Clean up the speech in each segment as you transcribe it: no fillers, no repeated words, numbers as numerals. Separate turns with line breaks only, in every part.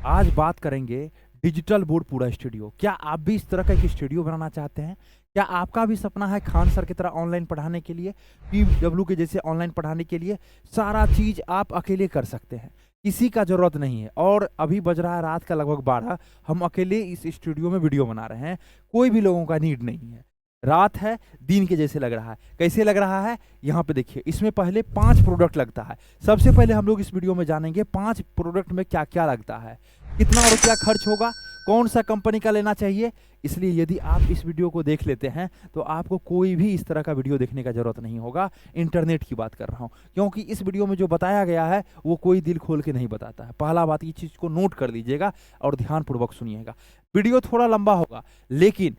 आज बात करेंगे डिजिटल बोर्ड पूरा स्टूडियो। क्या आप भी इस तरह का एक स्टूडियो बनाना चाहते हैं? क्या आपका भी सपना है खान सर की तरह ऑनलाइन पढ़ाने के लिए, पीडब्ल्यू के जैसे ऑनलाइन पढ़ाने के लिए? सारा चीज़ आप अकेले कर सकते हैं, किसी का ज़रूरत नहीं है। और अभी बज रहा है रात का लगभग 12, हम अकेले इस स्टूडियो में वीडियो बना रहे हैं, कोई भी लोगों का नीड नहीं है। रात है, दिन के जैसे लग रहा है। कैसे लग रहा है? यहाँ पे देखिए, इसमें पहले 5 प्रोडक्ट लगता है। सबसे पहले हम लोग इस वीडियो में जानेंगे 5 प्रोडक्ट में क्या-क्या लगता है, कितना रुपया खर्च होगा, कौन सा कंपनी का लेना चाहिए। इसलिए यदि आप इस वीडियो को देख लेते हैं तो आपको कोई भी इस तरह का वीडियो देखने का ज़रूरत नहीं होगा। इंटरनेट की बात कर रहा हूँ, क्योंकि इस वीडियो में जो बताया गया है वो कोई दिल खोल के नहीं बताता है। पहला बात, ये चीज़ को नोट कर लीजिएगा और ध्यानपूर्वक सुनिएगा। वीडियो थोड़ा लंबा होगा, लेकिन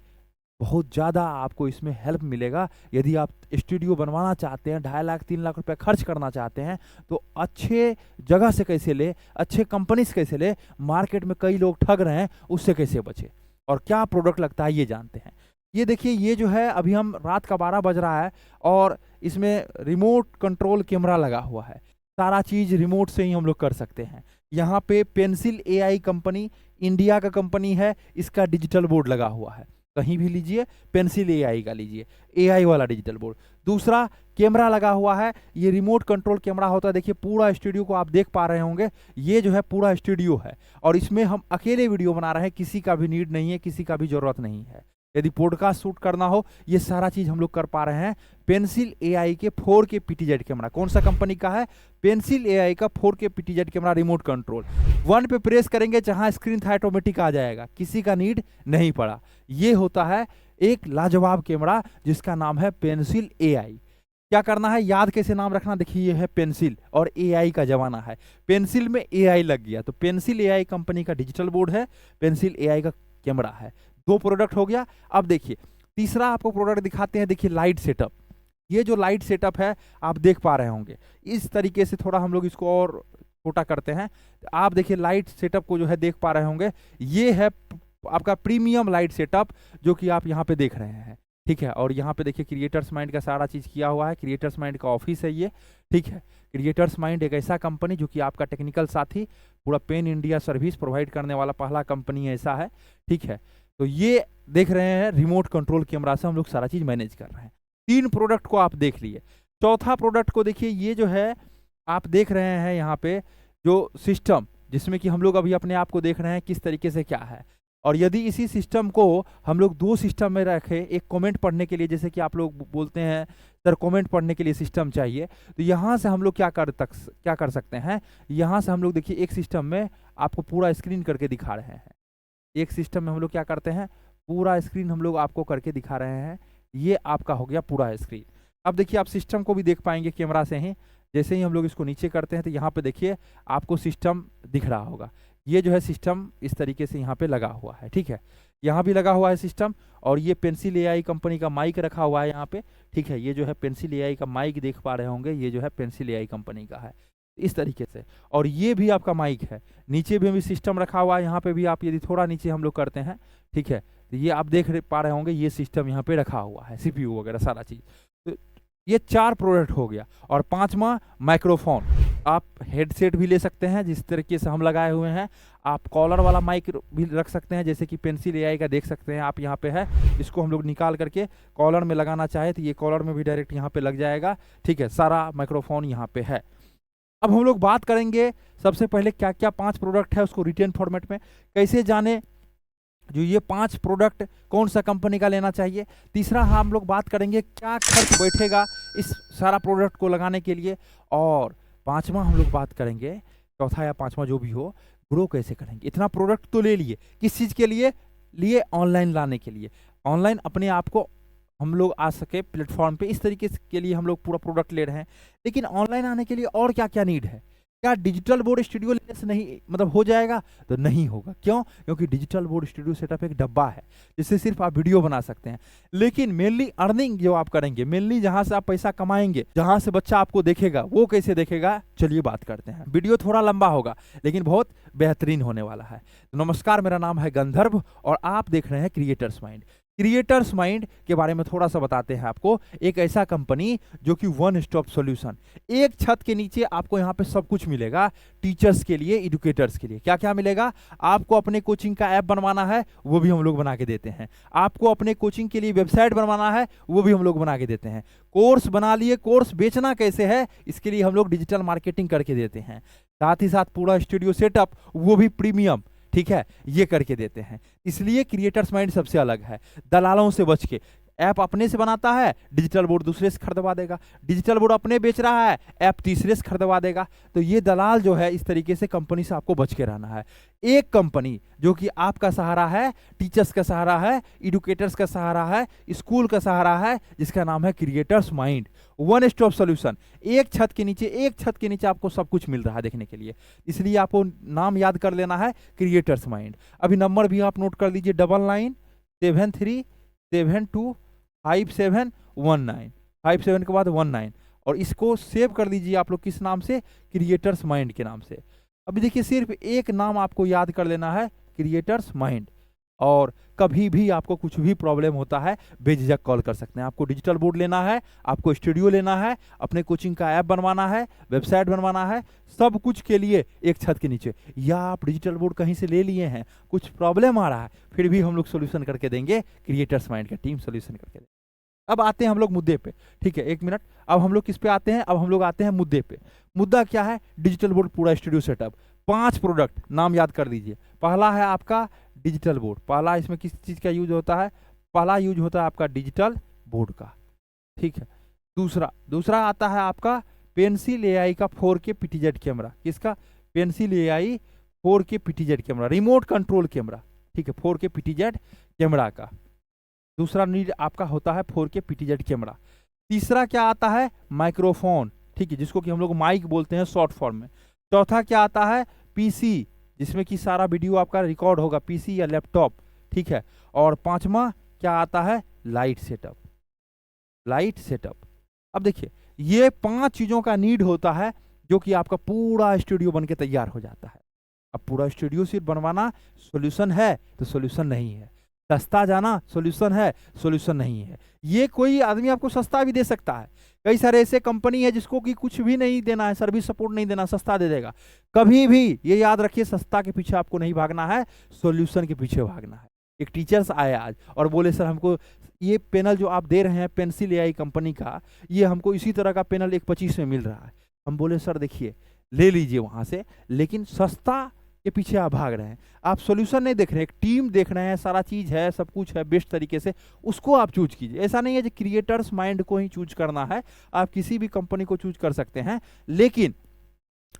बहुत ज़्यादा आपको इसमें हेल्प मिलेगा। यदि आप स्टूडियो बनवाना चाहते हैं, 2.5 लाख 3 लाख रुपए खर्च करना चाहते हैं, तो अच्छे जगह से कैसे ले, अच्छे कंपनी से कैसे ले, मार्केट में कई लोग ठग रहे हैं, उससे कैसे बचे, और क्या प्रोडक्ट लगता है ये जानते हैं। ये देखिए, ये जो है अभी हम रात का 12 बज रहा है और इसमें रिमोट कंट्रोल कैमरा लगा हुआ है। सारा चीज़ रिमोट से ही हम लोग कर सकते हैं। यहाँ पे पेंसिल एआई कंपनी, इंडिया का कंपनी है, इसका डिजिटल बोर्ड लगा हुआ है। कहीं भी लीजिए, पेंसिल एआई का लीजिए, एआई वाला डिजिटल बोर्ड। दूसरा, कैमरा लगा हुआ है, ये रिमोट कंट्रोल कैमरा होता है। देखिए, पूरा स्टूडियो को आप देख पा रहे होंगे, ये जो है पूरा स्टूडियो है और इसमें हम अकेले वीडियो बना रहे हैं, किसी का भी नीड नहीं है, किसी का भी जरूरत नहीं है। यदि पॉडकास्ट शूट करना हो, ये सारा चीज हम लोग कर पा रहे हैं। पेंसिल एआई के 4K PTZ कैमरा, कौन सा कंपनी का है? पेंसिल एआई का 4K PTZ camera, remote control. 1 पे प्रेस करेंगे, जहां स्क्रीन था ऑटोमेटिक आ जाएगा, किसी का नीड नहीं पड़ा। ये होता है एक लाजवाब कैमरा जिसका नाम है पेंसिल एआई। क्या करना है, याद कैसे नाम रखना, देखिए ये है पेंसिल और एआई का जमाना है, पेंसिल में एआई लग गया, तो पेंसिल एआई कंपनी का डिजिटल बोर्ड है, पेंसिल एआई का कैमरा है। 2 प्रोडक्ट हो गया। अब देखिए, तीसरा आपको प्रोडक्ट दिखाते हैं। देखिए, लाइट सेटअप। ये जो लाइट सेटअप है, आप देख पा रहे होंगे, इस तरीके से थोड़ा हम लोग इसको और छोटा करते हैं। आप देखिए, लाइट सेटअप को जो है देख पा रहे होंगे, ये है आपका प्रीमियम लाइट सेटअप, जो कि आप यहाँ पे देख रहे हैं, ठीक है। और यहाँ पे देखिए, क्रिएटर्स माइंड का सारा चीज़ किया हुआ है, क्रिएटर्स माइंड का ऑफिस है ये, ठीक है। क्रिएटर्स माइंड एक ऐसा कंपनी जो कि आपका टेक्निकल साथी, पूरा पेन इंडिया सर्विस प्रोवाइड करने वाला पहला कंपनी ऐसा है, ठीक है। तो ये देख रहे हैं, रिमोट कंट्रोल कैमरा से हम लोग सारा चीज़ मैनेज कर रहे हैं। 3 प्रोडक्ट को आप देख लिए। चौथा प्रोडक्ट को देखिए, ये जो है आप देख रहे हैं यहाँ पे जो सिस्टम, जिसमें कि हम लोग अभी अपने आप को देख रहे हैं किस तरीके से क्या है। और यदि इसी सिस्टम को हम लोग 2 सिस्टम में रखें, एक कमेंट पढ़ने के लिए, जैसे कि आप लोग बोलते हैं सर कमेंट पढ़ने के लिए सिस्टम चाहिए, तो यहाँ से हम लोग क्या कर सकते हैं, यहाँ से हम लोग देखिए, एक सिस्टम में आपको पूरा स्क्रीन करके दिखा रहे हैं। एक सिस्टम में हम लोग क्या करते हैं, पूरा स्क्रीन हम लोग आपको करके दिखा रहे हैं। ये आपका हो गया पूरा स्क्रीन। अब देखिए, आप सिस्टम को भी देख पाएंगे कैमरा से ही। जैसे ही हम लोग इसको नीचे करते हैं, तो यहाँ पे देखिए आपको सिस्टम दिख रहा होगा। ये जो है सिस्टम इस तरीके से यहाँ पे लगा हुआ है, ठीक है। यहाँ भी लगा हुआ है सिस्टम, और ये पेंसिल एआई कंपनी का माइक रखा हुआ है यहाँ पे, ठीक है। ये जो है पेंसिल एआई का माइक देख पा रहे होंगे, ये जो है पेंसिल एआई कंपनी का है, इस तरीके से। और ये भी आपका माइक है, नीचे भी सिस्टम रखा हुआ है, यहाँ पे भी आप यदि थोड़ा नीचे हम लोग करते हैं, ठीक है, तो ये आप देख पा रहे होंगे, ये सिस्टम यहाँ पे रखा हुआ है, सीपीयू वगैरह सारा चीज़। तो ये 4 प्रोडक्ट हो गया। और 5वां, माइक्रोफोन। आप हेडसेट भी ले सकते हैं, जिस तरीके से हम लगाए हुए हैं। आप कॉलर वाला माइक भी रख सकते हैं, जैसे कि पेंसिल एआई का देख सकते हैं आप, यहाँ पे है। इसको हम लोग निकाल करके कॉलर में लगाना चाहे तो ये कॉलर में भी डायरेक्ट यहाँ पे लग जाएगा, ठीक है। सारा माइक्रोफोन यहाँ पे है। अब हम लोग बात करेंगे सबसे पहले क्या क्या 5 प्रोडक्ट है उसको रिटेन फॉर्मेट में कैसे जाने, जो ये 5 प्रोडक्ट कौन सा कंपनी का लेना चाहिए। तीसरा, हम लोग बात करेंगे क्या खर्च बैठेगा इस सारा प्रोडक्ट को लगाने के लिए। और 5वां हम लोग बात करेंगे, चौथा या 5वां जो भी हो, ग्रो कैसे करेंगे। इतना प्रोडक्ट तो ले लिए, किस चीज़ के लिए ऑनलाइन लाने के लिए, ऑनलाइन अपने आप को हम लोग आ सके प्लेटफॉर्म पे, इस तरीके के लिए हम लोग पूरा प्रोडक्ट ले रहे हैं। लेकिन ऑनलाइन आने के लिए और क्या क्या नीड है? क्या डिजिटल बोर्ड स्टूडियो लेने से नहीं मतलब हो जाएगा? तो नहीं होगा। क्यों? क्योंकि डिजिटल बोर्ड स्टूडियो सेटअप एक डब्बा है जिससे सिर्फ आप वीडियो बना सकते हैं। लेकिन मेनली अर्निंग जो आप करेंगे, मेनली जहां से आप पैसा कमाएंगे, जहां से बच्चा आपको देखेगा, वो कैसे देखेगा, चलिए बात करते हैं। वीडियो थोड़ा लंबा होगा लेकिन बहुत बेहतरीन होने वाला है। तो नमस्कार, मेरा नाम है गंधर्व और आप देख रहे हैं क्रिएटर्स माइंड। क्रिएटर्स माइंड के बारे में थोड़ा सा बताते हैं आपको। एक ऐसा कंपनी जो कि वन स्टॉप सॉल्यूशन, एक छत के नीचे आपको यहाँ पे सब कुछ मिलेगा। टीचर्स के लिए, एजुकेटर्स के लिए क्या क्या मिलेगा? आपको अपने कोचिंग का ऐप बनवाना है, वो भी हम लोग बना के देते हैं। आपको अपने कोचिंग के लिए वेबसाइट बनवाना है, वो भी हम लोग बना के देते हैं। कोर्स बना लिए, कोर्स बेचना कैसे है, इसके लिए हम लोग डिजिटल मार्केटिंग करके देते हैं। साथ ही साथ पूरा स्टूडियो सेटअप, वो भी प्रीमियम, ठीक है, ये करके देते हैं। इसलिए क्रिएटर्स माइंड सबसे अलग है। दलालों से बच के, ऐप अपने से बनाता है, डिजिटल बोर्ड दूसरे से खरीदवा देगा। डिजिटल बोर्ड अपने बेच रहा है, ऐप तीसरे से खरीदवा देगा। तो ये दलाल जो है, इस तरीके से कंपनी से आपको बच के रहना है। एक कंपनी जो कि आपका सहारा है, टीचर्स का सहारा है, एजुकेटर्स का सहारा है, स्कूल का सहारा है, जिसका नाम है creators mind. One stop solution, एक छत के नीचे, एक छत के नीचे आपको सब कुछ मिल रहा है देखने के लिए। इसलिए आपको नाम याद कर लेना है, क्रिएटर्स माइंड। अभी नंबर भी आप नोट कर लीजिए, 9973725719, 57 के बाद 19, और इसको सेव कर लीजिए आप लोग किस नाम से? क्रिएटर्स माइंड के नाम से। अभी देखिए, सिर्फ एक नाम आपको याद कर लेना है, क्रिएटर्स माइंड। और कभी भी आपको कुछ भी प्रॉब्लम होता है, बेझिझक कॉल कर सकते हैं। आपको डिजिटल बोर्ड लेना है, आपको स्टूडियो लेना है, अपने कोचिंग का ऐप बनवाना है, वेबसाइट बनवाना है, सब कुछ के लिए एक छत के नीचे। या आप डिजिटल बोर्ड कहीं से ले लिए हैं, कुछ प्रॉब्लम आ रहा है, फिर भी हम लोग सोल्यूशन करके देंगे, क्रिएटर्स माइंड का टीम सोल्यूशन करके देंगे। अब आते हैं हम लोग मुद्दे पे, ठीक है, एक मिनट। अब हम लोग किस पे आते हैं? अब हम लोग आते हैं मुद्दे पे। मुद्दा क्या है? डिजिटल बोर्ड पूरा स्टूडियो सेटअप। 5 प्रोडक्ट नाम याद कर लीजिए। पहला है आपका डिजिटल बोर्ड। पहला इसमें किस चीज़ का यूज होता है? पहला यूज होता है आपका डिजिटल बोर्ड का, ठीक है। दूसरा आता है आपका पेंसिल एआई का 4K PTZ कैमरा। किसका? Pencil AI 4K PTZ camera, remote control camera, ठीक है, 4K PTZ कैमरा का। दूसरा नीड आपका होता है 4K PTZ कैमरा। तीसरा क्या आता है? माइक्रोफोन, ठीक है, जिसको कि हम लोग माइक बोलते हैं शॉर्ट फॉर्म में। चौथा क्या आता है? पीसी, जिसमें कि सारा वीडियो आपका रिकॉर्ड होगा, पीसी या लैपटॉप, ठीक है। और पांचवा क्या आता है? Light setup, light setup. अब देखिए, ये 5 चीजों का नीड होता है, जो कि आपका पूरा स्टूडियो बनके तैयार हो जाता है। अब पूरा स्टूडियो सिर्फ बनवाना सॉल्यूशन है तो सॉल्यूशन नहीं है। सस्ता जाना सॉल्यूशन है, सॉल्यूशन नहीं है। ये कोई आदमी आपको सस्ता भी दे सकता है। कई सारे ऐसे कंपनी है जिसको कि कुछ भी नहीं देना है, सर्विस सपोर्ट नहीं देना, सस्ता दे देगा। कभी भी ये याद रखिए, सस्ता के पीछे आपको नहीं भागना है, सॉल्यूशन के पीछे भागना है। एक टीचर्स आए आज और बोले, सर हमको ये पैनल जो आप दे रहे हैं पेंसिल एआई कंपनी का, ये हमको इसी तरह का पैनल 125 में मिल रहा है। हम बोले, सर देखिए, ले लीजिए वहां से, लेकिन सस्ता के पीछे आप भाग रहे हैं। आप सॉल्यूशन नहीं देख रहे हैं, एक टीम देख रहे हैं, सारा चीज है, सब कुछ है बेस्ट तरीके से, उसको आप चूज कीजिए। ऐसा नहीं है कि क्रिएटर्स माइंड को ही चूज करना है, आप किसी भी कंपनी को चूज कर सकते हैं, लेकिन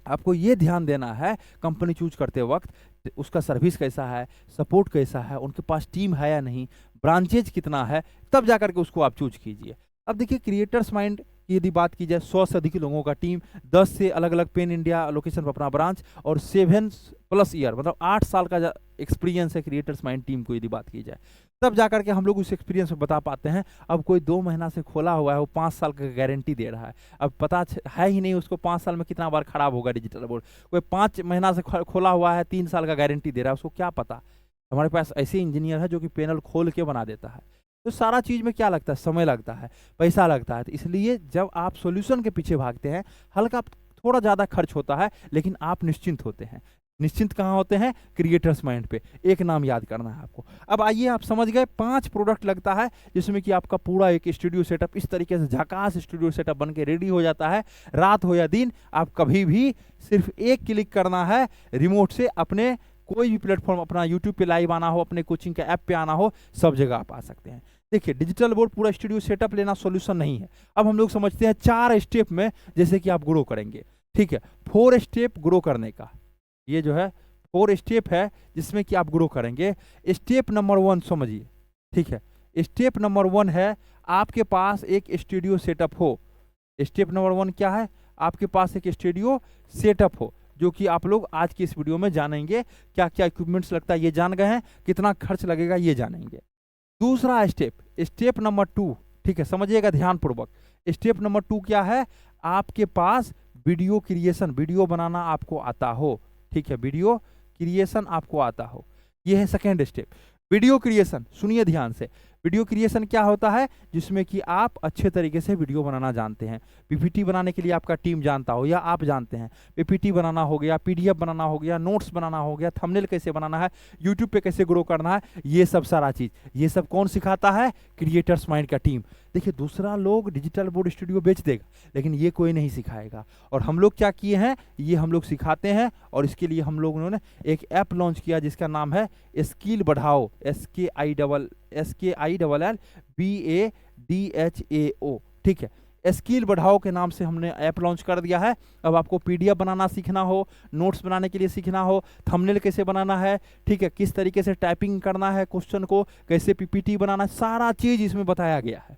आपको ये ध्यान देना है कंपनी चूज करते वक्त उसका सर्विस कैसा है, सपोर्ट कैसा है, उनके पास टीम है या नहीं, ब्रांचेज कितना है, तब जाकर के उसको आप चूज कीजिए। अब देखिए, क्रिएटर्स माइंड की यदि बात की जाए, 100 से अधिक लोगों का टीम, 10 से अलग अलग पेन इंडिया लोकेशन पर अपना ब्रांच, और 7+ ईयर मतलब 8 साल का एक्सपीरियंस है क्रिएटर्स माइंड टीम को यदि बात की जाए, तब जाकर के हम लोग उस एक्सपीरियंस में बता पाते हैं। अब कोई 2 महीना से खोला हुआ है, वो 5 साल का गारंटी दे रहा है। अब पता है ही नहीं उसको 5 साल में कितना बार खराब होगा डिजिटल बोर्ड। कोई 5 महीना से खोला हुआ है, 3 साल का गारंटी दे रहा है, उसको क्या पता। हमारे पास ऐसे इंजीनियर है जो कि पैनल खोल के बना देता है। तो सारा चीज में क्या लगता है? समय लगता है, पैसा लगता है। तो इसलिए जब आप सॉल्यूशन के पीछे भागते हैं, हल्का थोड़ा ज्यादा खर्च होता है, लेकिन आप निश्चिंत होते हैं। निश्चिंत कहाँ होते हैं? क्रिएटर्स माइंड पे। एक नाम याद करना है आपको। अब आइए, आप समझ गए, 5 प्रोडक्ट लगता है, जिसमें कि आपका पूरा एक स्टूडियो सेटअप इस तरीके से झकास स्टूडियो सेटअप बन के रेडी हो जाता है। रात हो या दिन, आप कभी भी सिर्फ एक क्लिक करना है, रिमोट से अपने कोई भी प्लेटफॉर्म, अपना यूट्यूब पे लाइव आना हो, अपने कोचिंग के ऐप पे आना हो, सब जगह आप आ सकते हैं। देखिए, डिजिटल बोर्ड पूरा स्टूडियो सेटअप लेना सॉल्यूशन नहीं है। अब हम लोग समझते हैं 4 स्टेप में जैसे कि आप ग्रो करेंगे, ठीक है। 4 स्टेप ग्रो करने का, ये जो है 4 स्टेप है जिसमें कि आप ग्रो करेंगे। स्टेप नंबर 1 समझिए, ठीक है। स्टेप नंबर 1 है आपके पास एक स्टूडियो सेटअप हो। स्टेप नंबर 1 क्या है? आपके पास एक स्टूडियो सेटअप हो, जो कि आप लोग आज की इस वीडियो में जानेंगे। क्या क्या इक्विपमेंट्स लगता है ये जान गए हैं, कितना खर्च लगेगा ये जानेंगे। दूसरा स्टेप, स्टेप नंबर 2, ठीक है, समझिएगा ध्यानपूर्वक। स्टेप नंबर 2 क्या है? आपके पास वीडियो क्रिएशन, वीडियो बनाना आपको आता हो, ठीक है, वीडियो क्रिएशन आपको आता हो। ये है सेकेंड स्टेप, वीडियो क्रिएशन। सुनिए ध्यान से, वीडियो क्रिएशन क्या होता है, जिसमें कि आप अच्छे तरीके से वीडियो बनाना जानते हैं। पीपीटी बनाने के लिए आपका टीम जानता हो या आप जानते हैं, पीपीटी बनाना हो गया, पीडीएफ बनाना हो गया, नोट्स बनाना हो गया, थंबनेल कैसे बनाना है, यूट्यूब पे कैसे ग्रो करना है, ये सब सारा चीज़, ये सब कौन सिखाता है, क्रिएटर्स माइंड का टीम। देखिए दूसरा लोग डिजिटल बोर्ड स्टूडियो बेच देगा, लेकिन ये कोई नहीं सिखाएगा। और हम लोग क्या किए हैं, ये हम लोग सिखाते हैं। और इसके लिए हम लोगों ने एक ऐप लॉन्च किया जिसका नाम है स्किल बढ़ाओ, SKILLBADHAO, ठीक है। स्किल बढ़ाओ के नाम से हमने ऐप लॉन्च कर दिया है। अब आपको पीडीएफ बनाना सीखना हो, नोट्स बनाने के लिए सीखना हो, थंबनेल कैसे बनाना है, ठीक है, किस तरीके से टाइपिंग करना है क्वेश्चन को, कैसे पीपीटी बनाना है, सारा चीज़ इसमें बताया गया है।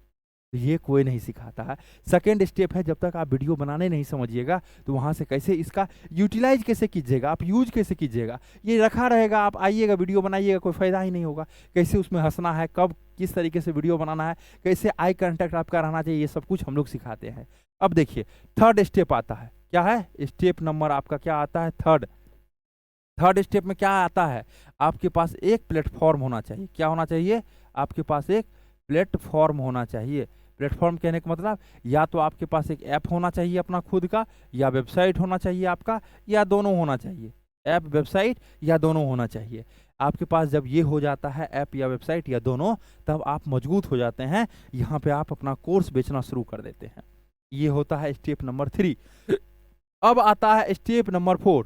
तो ये कोई नहीं सिखाता है। सेकेंड स्टेप है, जब तक आप वीडियो बनाने नहीं समझिएगा तो वहाँ से कैसे इसका यूटिलाइज कैसे कीजिएगा, आप यूज कैसे कीजिएगा, ये रखा रहेगा, आप आइएगा वीडियो बनाइएगा, कोई फ़ायदा ही नहीं होगा। कैसे उसमें हंसना है, कब किस तरीके से वीडियो बनाना है, कैसे आई कांटेक्ट आपका रहना चाहिए, ये सब कुछ हम लोग सिखाते हैं। अब देखिए थर्ड स्टेप आता है, क्या है स्टेप नंबर आपका, क्या आता है थर्ड स्टेप में क्या आता है, आपके पास एक प्लेटफॉर्म होना चाहिए। क्या होना चाहिए, आपके पास एक प्लेटफॉर्म होना चाहिए। प्लेटफॉर्म कहने का मतलब, या तो आपके पास एक ऐप होना चाहिए अपना खुद का, या वेबसाइट होना चाहिए आपका, या दोनों होना चाहिए, ऐप वेबसाइट या दोनों होना चाहिए। आपके पास जब ये हो जाता है ऐप या वेबसाइट या दोनों, तब आप मजबूत हो जाते हैं। यहाँ पे आप अपना कोर्स बेचना शुरू कर देते हैं। ये होता है स्टेप नंबर 3। अब आता है स्टेप नंबर 4।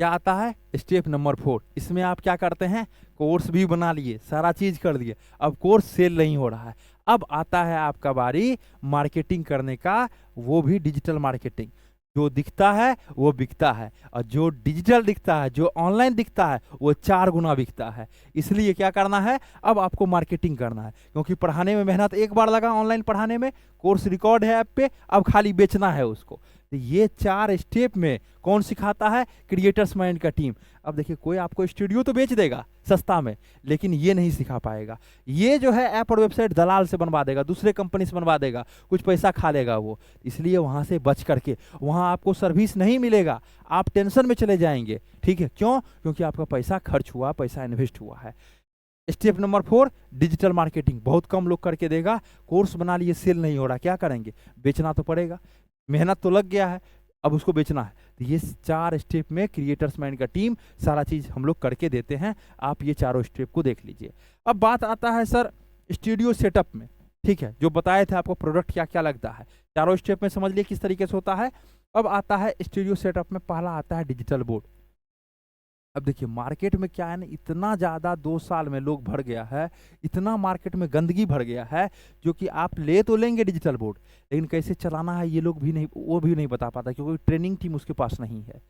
क्या आता है, स्टेप नंबर 4। इसमें आप क्या करते हैं, कोर्स भी बना लिए, सारा चीज कर दिए, अब कोर्स सेल नहीं हो रहा है। अब आता है आपका बारी मार्केटिंग करने का, वो भी डिजिटल मार्केटिंग। जो दिखता है वो बिकता है, और जो डिजिटल दिखता है, जो ऑनलाइन दिखता है, वो 4 गुना बिकता है। इसलिए क्या करना है, अब आपको मार्केटिंग करना है, क्योंकि पढ़ाने में मेहनत एक बार लगा, ऑनलाइन पढ़ाने में, कोर्स रिकॉर्ड है ऐप पे, अब खाली बेचना है उसको। तो ये 4 स्टेप में कौन सिखाता है, क्रिएटर्स माइंड का टीम। अब देखिए कोई आपको स्टूडियो तो बेच देगा सस्ता में, लेकिन ये नहीं सिखा पाएगा। ये जो है ऐप और वेबसाइट दलाल से बनवा देगा, दूसरे कंपनी से बनवा देगा, कुछ पैसा खा लेगा वो। इसलिए वहाँ से बच करके, वहाँ आपको सर्विस नहीं मिलेगा, आप टेंशन में चले जाएंगे, ठीक है। क्यों, क्योंकि आपका पैसा खर्च हुआ, पैसा इन्वेस्ट हुआ है। स्टेप नंबर 4, डिजिटल मार्केटिंग बहुत कम लोग करके देगा। कोर्स बना लिए, सेल नहीं हो रहा, क्या करेंगे, बेचना तो पड़ेगा, मेहनत तो लग गया है, अब उसको बेचना है। तो ये 4 स्टेप में क्रिएटर्स माइंड का टीम सारा चीज़ हम लोग करके देते हैं। आप ये चारों स्टेप को देख लीजिए। अब बात आता है सर स्टूडियो सेटअप में, ठीक है, जो बताए थे आपको प्रोडक्ट क्या क्या लगता है, चारों स्टेप में समझ लिए किस तरीके से होता है। अब आता है स्टूडियो सेटअप में, पहला आता है डिजिटल बोर्ड। अब देखिए मार्केट में क्या है ना, इतना ज़्यादा 2 साल में लोग भर गया है, इतना मार्केट में गंदगी भर गया है, जो कि आप ले तो लेंगे डिजिटल बोर्ड, लेकिन कैसे चलाना है ये लोग भी नहीं, वो भी नहीं बता पाता, क्योंकि ट्रेनिंग टीम उसके पास नहीं है।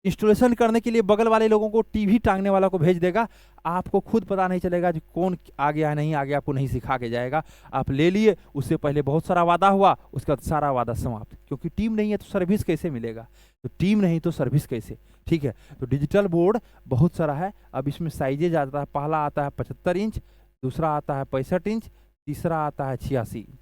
इंस्टॉलेशन करने के लिए बगल वाले लोगों को, टीवी टांगने वाला को भेज देगा, आपको खुद पता नहीं चलेगा कि कौन आ गया नहीं आ गया, आपको नहीं सिखा के जाएगा। आप ले लिए, उससे पहले बहुत सारा वादा हुआ, उसका सारा वादा समाप्त, क्योंकि टीम नहीं है तो सर्विस कैसे मिलेगा, तो टीम नहीं तो सर्विस कैसे, ठीक है। तो डिजिटल बोर्ड बहुत सारा है। अब इसमें साइजेज आता है, पहला आता है 75 इंच, दूसरा आता है 65 इंच, तीसरा आता है 86 इंच,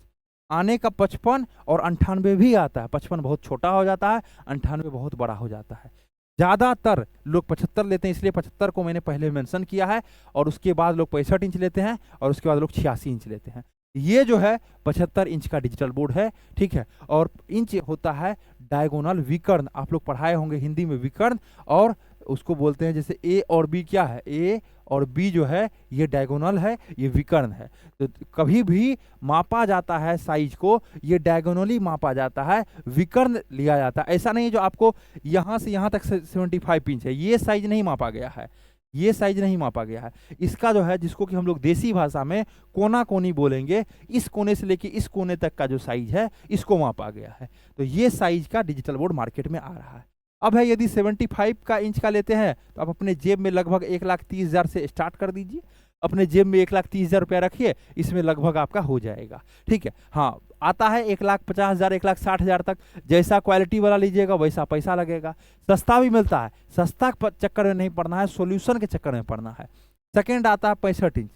आने का 55 और 98 भी आता है। 55 बहुत छोटा हो जाता है, 98 बहुत बड़ा हो जाता है। ज़्यादातर लोग 75 लेते हैं, इसलिए 75 को मैंने पहले मेंशन किया है, और उसके बाद लोग 65 इंच लेते हैं, और उसके बाद लोग 86 इंच लेते हैं। ये जो है 75 इंच का डिजिटल बोर्ड है, ठीक है। और इंच होता है डायगोनल विकर्ण, आप लोग पढ़ाए होंगे हिंदी में विकर्ण, और उसको बोलते हैं जैसे ए और बी, क्या है, ए और बी जो है ये डायगोनल है, ये विकर्ण है। तो कभी भी मापा जाता है साइज को, ये डायगोनली मापा जाता है, विकर्ण लिया जाता है। ऐसा नहीं जो आपको यहाँ से यहाँ तक 75 इंच है, ये साइज नहीं मापा गया है, ये साइज नहीं मापा गया है। इसका जो है, जिसको कि हम लोग देसी भाषा में कोना कोनी बोलेंगे, इस कोने से लेके इस कोने तक का जो साइज है, इसको मापा गया है। तो ये साइज का डिजिटल बोर्ड मार्केट में आ रहा है। अब है, यदि 75 का इंच का लेते हैं तो आप अपने जेब में लगभग 1,30,000 से स्टार्ट कर दीजिए, अपने जेब में 1,30,000 रुपया रखिए, इसमें लगभग आपका हो जाएगा, ठीक है। हाँ, आता है 1,50,000 1,60,000 तक, जैसा क्वालिटी वाला लीजिएगा वैसा पैसा लगेगा। सस्ता भी मिलता है, सस्ता चक्कर में नहीं पड़ना है, सॉल्यूशन के चक्कर में पड़ना है। सेकेंड आता है 65 इंच।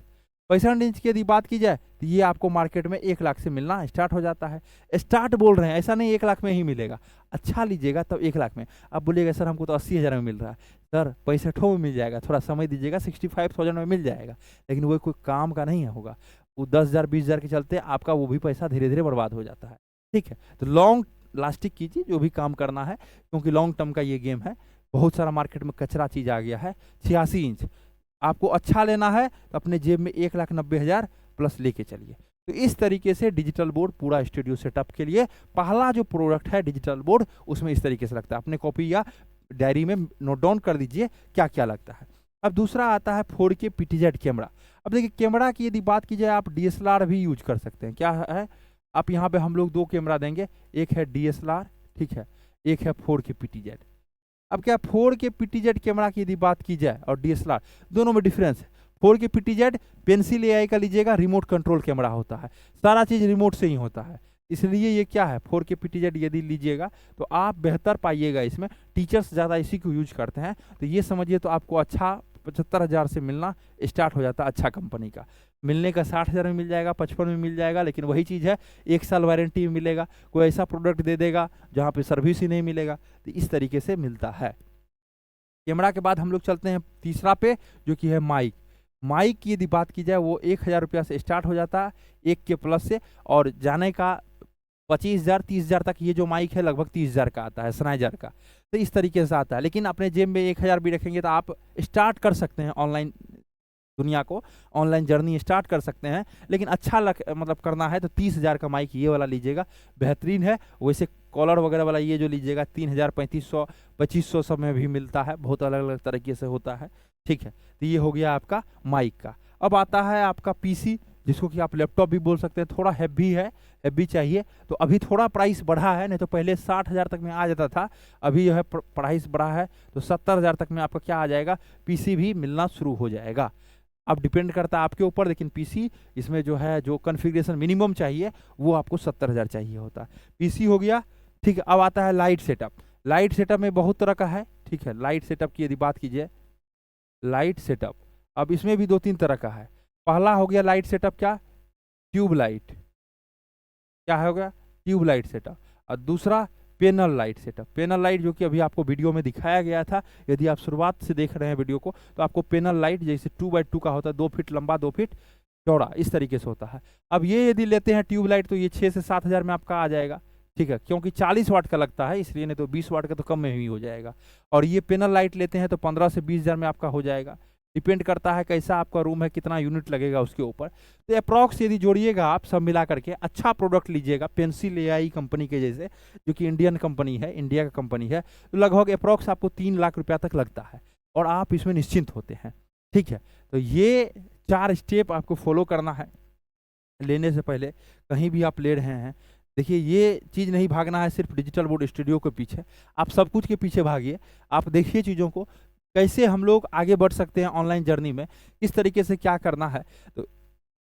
65 इंच की यदि बात की जाए तो ये आपको मार्केट में 1 लाख से मिलना स्टार्ट हो जाता है। स्टार्ट बोल रहे हैं, ऐसा नहीं 1 लाख में ही मिलेगा, अच्छा लीजिएगा तब 1 लाख में। अब बोलिएगा सर हमको तो 80,000 में मिल रहा है, सर 65 में मिल जाएगा, थोड़ा समय दीजिएगा, 65,000 में मिल जाएगा, लेकिन वो कोई काम का नहीं होगा। वो 10,000 20,000 के चलते आपका वो भी पैसा धीरे धीरे बर्बाद हो जाता है। ठीक है, तो लॉन्ग लास्टिक कीजिए जो भी काम करना है, क्योंकि लॉन्ग टर्म का ये गेम है। बहुत सारा मार्केट में कचरा चीज़ आ गया है। 86 इंच आपको अच्छा लेना है तो अपने जेब में 1,90,000 प्लस लेके चलिए। तो इस तरीके से डिजिटल बोर्ड पूरा स्टूडियो सेटअप के लिए पहला जो प्रोडक्ट है डिजिटल बोर्ड, उसमें इस तरीके से लगता है। अपने कॉपी या डायरी में नोट डाउन कर दीजिए क्या क्या लगता है। अब दूसरा आता है 4K PTZ कैमरा। अब देखिए कैमरा की यदि बात की जाए, आप DSLR भी यूज कर सकते हैं। क्या है, आप यहाँ पे हम लोग 2 कैमरा देंगे, एक है DSLR, ठीक है, एक है 4K PTZ। अब क्या 4K PTZ कैमरा की यदि बात की जाए और DSLR, दोनों में डिफरेंस है। 4K PTZ पेंसिल AI का लीजिएगा, रिमोट कंट्रोल कैमरा होता है, सारा चीज़ रिमोट से ही होता है, इसलिए ये क्या है 4K PTZ यदि लीजिएगा तो आप बेहतर पाइएगा इसमें। टीचर्स ज़्यादा इसी को यूज करते हैं, तो ये समझिए तो आपको अच्छा 75,000 से मिलना स्टार्ट हो जाता है। अच्छा कंपनी का मिलने का 60,000 में मिल जाएगा, 55 में मिल जाएगा, लेकिन वही चीज़ है 1 साल वारंटी में मिलेगा। कोई ऐसा प्रोडक्ट दे देगा जहाँ पे सर्विस ही नहीं मिलेगा, तो इस तरीके से मिलता है। कैमरा के बाद हम लोग चलते हैं तीसरा पे, जो कि है माइक। माइक की यदि बात की जाए वो 1,000 रुपया से स्टार्ट हो जाता है, 1 के प्लस से, और जाने का 25,000 30,000 तक। ये जो माइक है लगभग 30,000 का आता है, सनाइजर का, तो इस तरीके से आता है। लेकिन अपने जेब में 1,000 भी रखेंगे तो आप स्टार्ट कर सकते हैं ऑनलाइन दुनिया को, ऑनलाइन जर्नी स्टार्ट कर सकते हैं। लेकिन अच्छा मतलब करना है तो 30,000 का माइक ये वाला लीजिएगा, बेहतरीन है। वैसे कॉलर वगैरह वाला ये जो लीजिएगा 3,000 3,500 2,500 सब में भी मिलता है, बहुत अलग अलग तरीके से होता है। ठीक है, तो ये हो गया आपका माइक का। अब आता है आपका PC, जिसको कि आप लैपटॉप भी बोल सकते हैं। थोड़ा हैवी है, हैवी चाहिए तो अभी थोड़ा प्राइस बढ़ा है, नहीं तो पहले 60,000 तक में आ जाता था, अभी जो है प्राइस बढ़ा है तो 70,000 तक में आपका क्या आ जाएगा, PC भी मिलना शुरू हो जाएगा। अब डिपेंड करता है आपके ऊपर, लेकिन PC इसमें जो है जो कॉन्फ़िगरेशन मिनिमम चाहिए वो आपको 70,000 चाहिए होता है। PC हो गया, ठीक है। अब आता है लाइट सेटअप। लाइट सेटअप में बहुत तरह का है, ठीक है। लाइट सेटअप की यदि बात कीजिए, लाइट सेटअप अब इसमें भी 2-3 तरह का है। पहला हो गया लाइट सेटअप, क्या, ट्यूब लाइट, क्या हो गया, ट्यूब लाइट सेटअप। और दूसरा panel light setup. Panel light जो कि अभी आपको वीडियो में दिखाया गया था, यदि आप शुरुआत से देख रहे हैं वीडियो को, तो आपको पैनल लाइट जैसे 2x2 का होता है, 2 फीट लंबा 2 फीट चौड़ा, इस तरीके से होता है। अब ये यदि लेते हैं ट्यूब लाइट तो ये 6 से 7,000 में आपका आ जाएगा, ठीक है, क्योंकि 40 वाट का लगता है इसलिए, नहीं तो 20 वाट का तो कम में ही हो जाएगा। और ये पैनल लाइट लेते हैं तो 15 से 20,000 में आपका हो जाएगा। डिपेंड करता है कैसा आपका रूम है, कितना यूनिट लगेगा उसके ऊपर। तो अप्रॉक्स यदि जोड़िएगा आप सब मिला करके, अच्छा प्रोडक्ट लीजिएगा पेंसिल AI कंपनी के जैसे, जो कि इंडियन कंपनी है, इंडिया का कंपनी है, तो लगभग अप्रॉक्स आपको 3 लाख रुपया तक लगता है और आप इसमें निश्चिंत होते हैं। ठीक है, तो ये 4 स्टेप आपको फॉलो करना है लेने से पहले। कहीं भी आप ले रहे हैं, देखिए ये चीज़ नहीं भागना है सिर्फ डिजिटल बोर्ड स्टूडियो के पीछे, आप सब कुछ के पीछे भागिए। आप देखिए चीज़ों को कैसे हम लोग आगे बढ़ सकते हैं ऑनलाइन जर्नी में, किस तरीके से क्या करना है। तो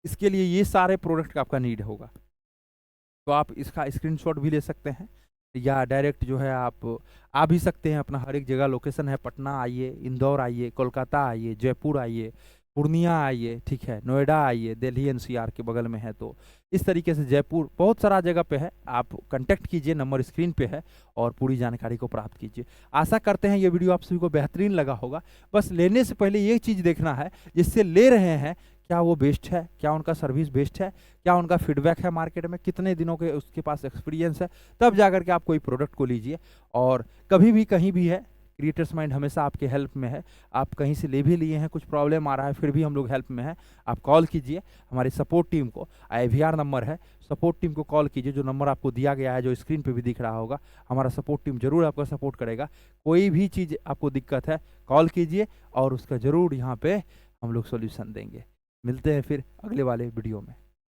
इसके लिए ये सारे प्रोडक्ट का आपका नीड होगा, तो आप इसका स्क्रीनशॉट भी ले सकते हैं, या डायरेक्ट जो है आप आ भी सकते हैं। अपना हर एक जगह लोकेशन है, पटना आइए, इंदौर आइए, कोलकाता आइए, जयपुर आइए, पूर्णिया आइए, ठीक है, नोएडा आइए, दिल्ली NCR के बगल में है, तो इस तरीके से जयपुर बहुत सारा जगह पे है। आप कांटेक्ट कीजिए, नंबर स्क्रीन पे है, और पूरी जानकारी को प्राप्त कीजिए। आशा करते हैं ये वीडियो आप सभी को बेहतरीन लगा होगा। बस लेने से पहले ये चीज़ देखना है जिससे ले रहे हैं, क्या वो बेस्ट है, क्या उनका सर्विस बेस्ट है, क्या उनका फीडबैक है मार्केट में, कितने दिनों के उसके पास एक्सपीरियंस है, तब जाकर के आप कोई प्रोडक्ट को लीजिए। और कभी भी कहीं भी है, क्रिएटर्स माइंड हमेशा आपके हेल्प में है। आप कहीं से ले भी लिए हैं, कुछ प्रॉब्लम आ रहा है, फिर भी हम लोग हेल्प में हैं, आप कॉल कीजिए हमारी सपोर्ट टीम को। IVR नंबर है, सपोर्ट टीम को कॉल कीजिए, जो नंबर आपको दिया गया है, जो स्क्रीन पे भी दिख रहा होगा। हमारा सपोर्ट टीम जरूर आपका सपोर्ट करेगा। कोई भी चीज़ आपको दिक्कत है, कॉल कीजिए और उसका ज़रूर यहाँ पे हम लोग सोल्यूशन देंगे। मिलते हैं फिर अगले वाले वीडियो में।